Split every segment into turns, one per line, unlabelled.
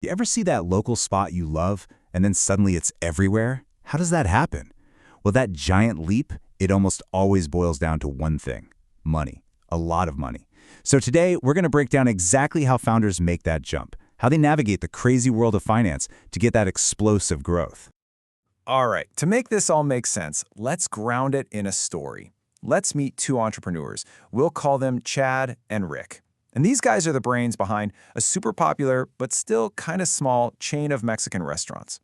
You ever see that local spot you love, and then suddenly it's everywhere? How does that happen? Well, that giant leap, it almost always boils down to one thing: money. A lot of money. So today, we're going to break down exactly how founders make that jump, how they navigate the crazy world of finance to get that explosive growth.
All right, to make this all make sense, let's ground it in a story. Let's meet two entrepreneurs. We'll call them Chad and Rick. And these guys are the brains behind a super popular, but still kind of small chain of Mexican restaurants.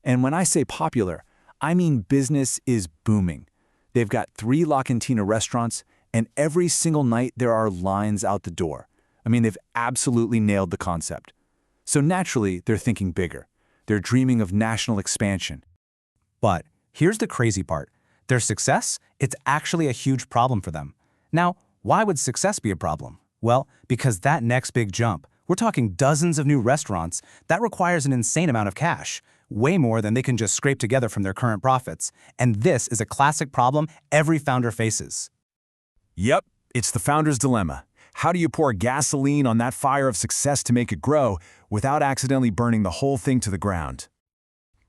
And when I say popular, I mean business is booming. They've got 3 La Cantina restaurants, and every single night there are lines out the door. I mean, they've absolutely nailed the concept. So naturally, they're thinking bigger. They're dreaming of national expansion.
But here's the crazy part. Their success, it's actually a huge problem for them. Now, why would success be a problem? Well, because that next big jump, we're talking dozens of new restaurants, that requires an insane amount of cash, way more than they can just scrape together from their current profits. And this is a classic problem every founder faces.
Yep, it's the founder's dilemma. How do you pour gasoline on that fire of success to make it grow without accidentally burning the whole thing to the ground?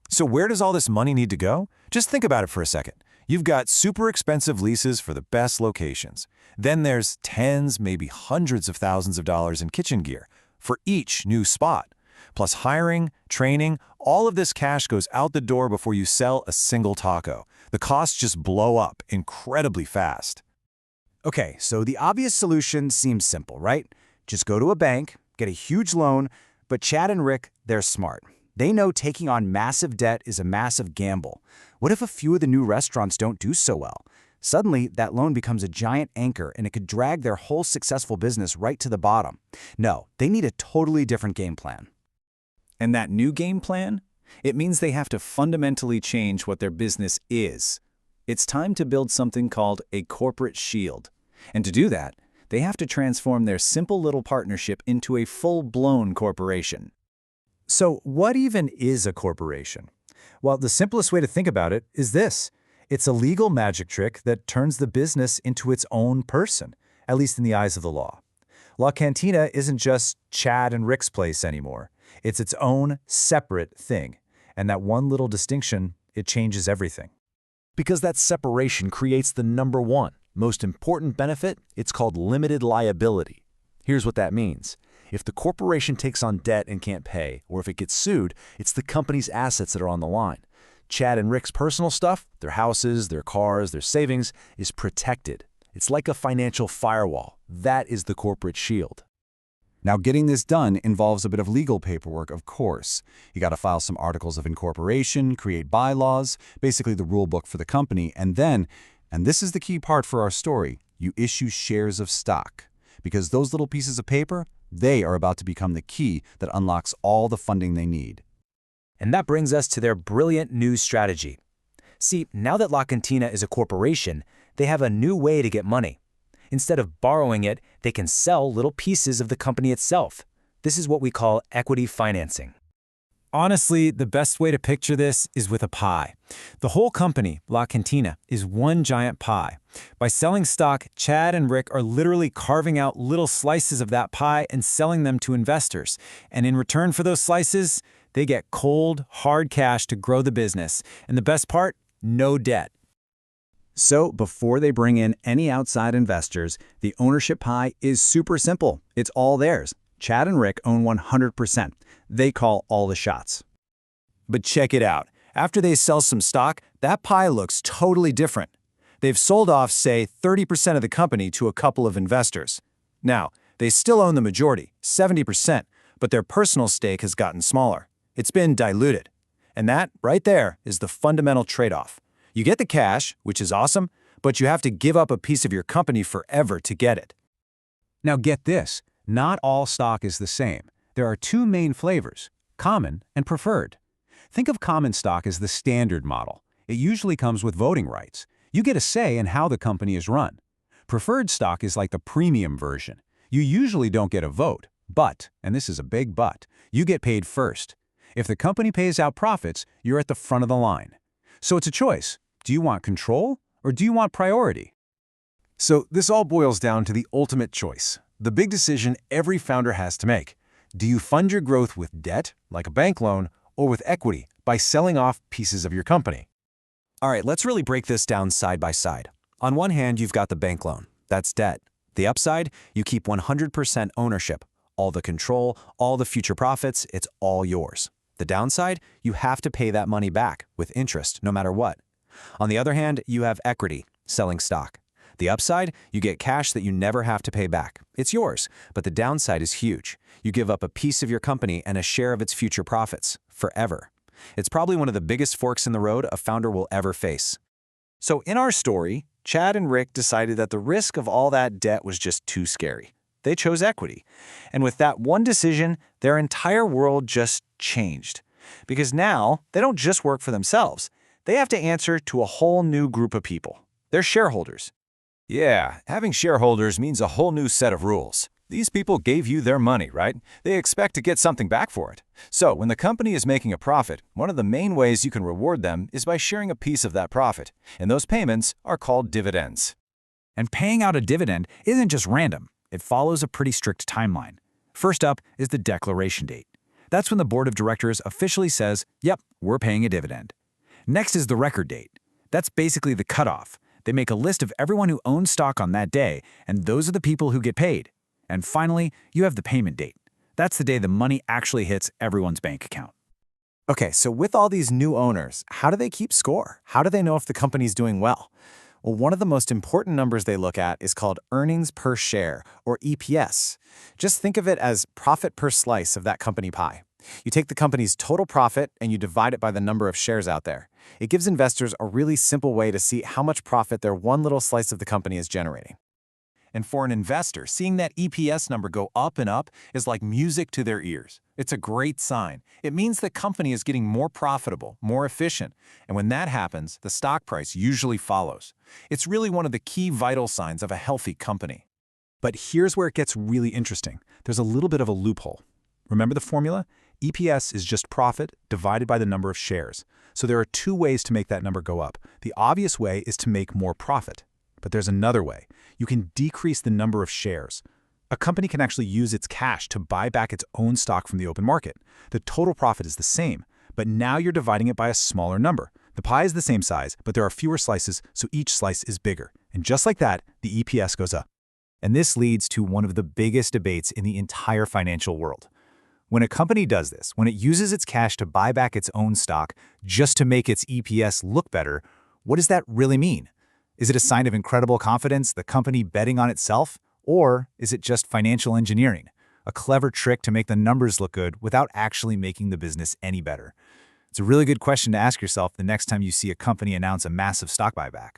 So where does all this money need to go? Just think about it for a second. You've got super expensive leases for the best locations. Then there's tens, maybe hundreds of thousands of dollars in kitchen gear for each new spot. Plus hiring, training, all of this cash goes out the door before you sell a single taco. The costs just blow up incredibly fast.
Okay, so the obvious solution seems simple, right? Just go to a bank, get a huge loan, but Chad and Rick, they're smart. They know taking on massive debt is a massive gamble. What if a few of the new restaurants don't do so well? Suddenly, that loan becomes a giant anchor and it could drag their whole successful business right to the bottom. No, they need a totally different game plan.
And that new game plan? It means they have to fundamentally change what their business is. It's time to build something called a corporate shield. And to do that, they have to transform their simple little partnership into a full-blown corporation.
So what even is a corporation? Well, the simplest way to think about it is this. It's a legal magic trick that turns the business into its own person, at least in the eyes of the law. La Cantina isn't just Chad and Rick's place anymore. It's its own separate thing. And that one little distinction, it changes everything.
Because that separation creates the number one, most important benefit. It's called limited liability. Here's what that means. If the corporation takes on debt and can't pay, or if it gets sued, it's the company's assets that are on the line. Chad and Rick's personal stuff, their houses, their cars, their savings, is protected. It's like a financial firewall. That is the corporate shield.
Now, getting this done involves a bit of legal paperwork, of course. You got to file some articles of incorporation, create bylaws, basically the rule book for the company, and then, and this is the key part for our story, you issue shares of stock. Because those little pieces of paper, they are about to become the key that unlocks all the funding they need.
And that brings us to their brilliant new strategy. See, now that La Cantina is a corporation, they have a new way to get money. Instead of borrowing it, they can sell little pieces of the company itself. This is what we call equity financing.
Honestly, the best way to picture this is with a pie. The whole company, La Cantina, is one giant pie. By selling stock, Chad and Rick are literally carving out little slices of that pie and selling them to investors. And in return for those slices, they get cold, hard cash to grow the business. And the best part? No debt.
So before they bring in any outside investors, the ownership pie is super simple. It's all theirs. Chad and Rick own 100%. They call all the shots.
But check it out. After they sell some stock, that pie looks totally different. They've sold off, say, 30% of the company to a couple of investors. Now, they still own the majority, 70%, but their personal stake has gotten smaller. It's been diluted. And that, right there, is the fundamental trade-off. You get the cash, which is awesome, but you have to give up a piece of your company forever to get it.
Now get this, not all stock is the same. There are 2 main flavors, common and preferred. Think of common stock as the standard model. It usually comes with voting rights. You get a say in how the company is run. Preferred stock is like the premium version. You usually don't get a vote, but, and this is a big but, you get paid first. If the company pays out profits, you're at the front of the line. So it's a choice. Do you want control or do you want priority?
So this all boils down to the ultimate choice, the big decision every founder has to make. Do you fund your growth with debt, like a bank loan, or with equity, by selling off pieces of your company?
All right, let's really break this down side by side. On one hand, you've got the bank loan. That's debt. The upside, you keep 100% ownership. All the control, all the future profits, it's all yours. The downside, you have to pay that money back with interest no matter what. On the other hand, you have equity, selling stock. The upside, you get cash that you never have to pay back. It's yours, but the downside is huge. You give up a piece of your company and a share of its future profits, forever. It's probably one of the biggest forks in the road a founder will ever face. So in our story, Chad and Rick decided that the risk of all that debt was just too scary. They chose equity. And with that one decision, their entire world just changed. Because now, they don't just work for themselves. They have to answer to a whole new group of people. They're shareholders.
Yeah, having shareholders means a whole new set of rules. These people gave you their money, right? They expect to get something back for it. So when the company is making a profit, one of the main ways you can reward them is by sharing a piece of that profit. And those payments are called dividends.
And paying out a dividend isn't just random. It follows a pretty strict timeline. First up is the declaration date. That's when the board of directors officially says, yep, we're paying a dividend. Next is the record date. That's basically the cutoff. They make a list of everyone who owns stock on that day, and those are the people who get paid. And finally, you have the payment date. That's the day the money actually hits everyone's bank account.
Okay, so with all these new owners, how do they keep score? How do they know if the company's doing well? Well, one of the most important numbers they look at is called earnings per share, or EPS. Just think of it as profit per slice of that company pie. You take the company's total profit and you divide it by the number of shares out there. It gives investors a really simple way to see how much profit their one little slice of the company is generating.
And for an investor, seeing that EPS number go up and up is like music to their ears. It's a great sign. It means the company is getting more profitable, more efficient. And when that happens, the stock price usually follows. It's really one of the key vital signs of a healthy company.
But here's where it gets really interesting. There's a little bit of a loophole. Remember the formula? EPS is just profit divided by the number of shares. So there are two ways to make that number go up. The obvious way is to make more profit. But there's another way. You can decrease the number of shares. A company can actually use its cash to buy back its own stock from the open market. The total profit is the same, but now you're dividing it by a smaller number. The pie is the same size, but there are fewer slices, so each slice is bigger. And just like that, the EPS goes up.
And this leads to one of the biggest debates in the entire financial world. When a company does this, when it uses its cash to buy back its own stock just to make its EPS look better, what does that really mean? Is it a sign of incredible confidence, the company betting on itself? Or is it just financial engineering, a clever trick to make the numbers look good without actually making the business any better? It's a really good question to ask yourself the next time you see a company announce a massive stock buyback.